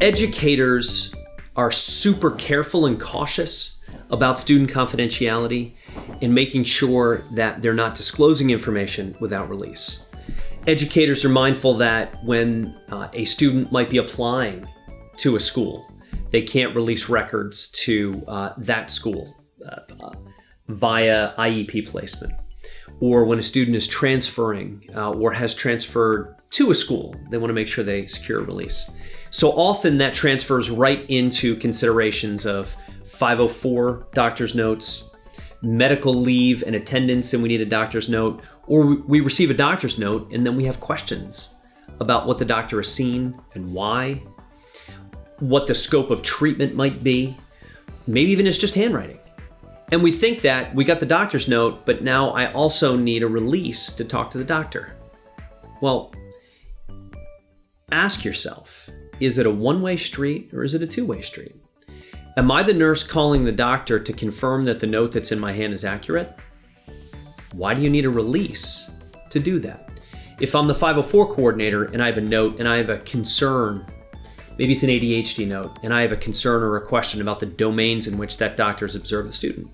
Educators are super careful and cautious about student confidentiality and making sure that they're not disclosing information without release. Educators are mindful that when a student might be applying to a school, they can't release records to that school via IEP placement. Or when a student is transferring or has transferred to a school, they want to make sure they secure a release. So often that transfers right into considerations of 504 doctor's notes, medical leave and attendance, and we need a doctor's note, or we receive a doctor's note and then we have questions about what the doctor has seen and why, what the scope of treatment might be, maybe even it's just handwriting. And we think that we got the doctor's note, but now I also need a release to talk to the doctor. Well, ask yourself, is it a one-way street or is it a two-way street? Am I the nurse calling the doctor to confirm that the note that's in my hand is accurate? Why do you need a release to do that? If I'm the 504 coordinator and I have a note and I have a concern, maybe it's an ADHD note, and I have a concern or a question about the domains in which that doctor has observed the student.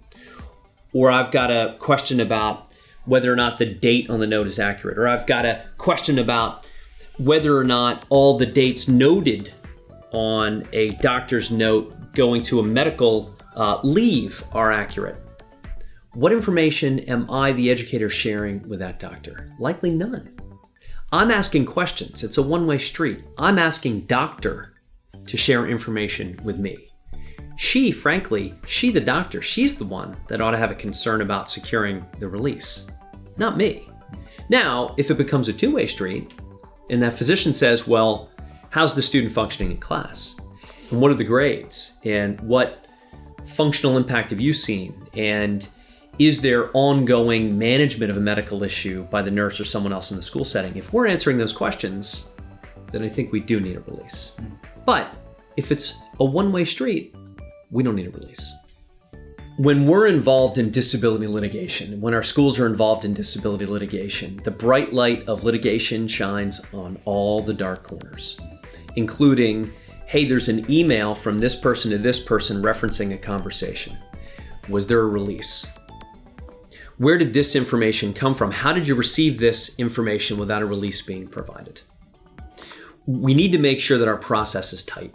Or I've got a question about whether or not the date on the note is accurate. Or I've got a question about whether or not all the dates noted on a doctor's note going to a medical leave are accurate. What information am I, the educator, sharing with that doctor? Likely none. I'm asking questions. It's a one-way street. I'm asking doctor to share information with me. She, the doctor, she's the one that ought to have a concern about securing the release, not me. Now, if it becomes a two-way street and that physician says, well, how's the student functioning in class? And what are the grades? And what functional impact have you seen? And is there ongoing management of a medical issue by the nurse or someone else in the school setting? If we're answering those questions, then I think we do need a release. But if it's a one-way street, we don't need a release. When we're involved in disability litigation, when our schools are involved in disability litigation, the bright light of litigation shines on all the dark corners, including, hey, there's an email from this person to this person referencing a conversation. Was there a release? Where did this information come from? How did you receive this information without a release being provided? We need to make sure that our process is tight.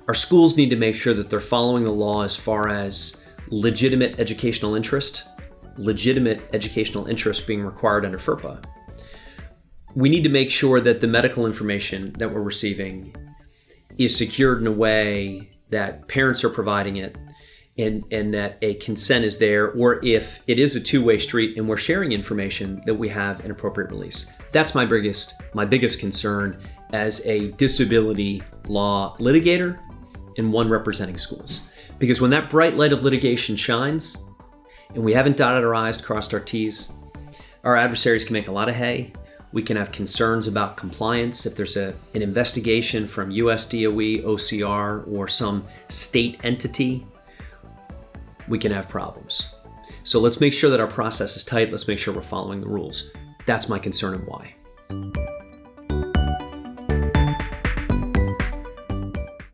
Our schools need to make sure that they're following the law as far as legitimate educational interest being required under FERPA. We need to make sure that the medical information that we're receiving is secured in a way that parents are providing it and that a consent is there, or if it is a two-way street and we're sharing information, that we have an appropriate release. That's my biggest concern as a disability law litigator and one representing schools. Because when that bright light of litigation shines and we haven't dotted our I's, crossed our T's, our adversaries can make a lot of hay. We can have concerns about compliance. If there's an investigation from US DOE, OCR, or some state entity, we can have problems. So let's make sure that our process is tight. Let's make sure we're following the rules. That's my concern and why.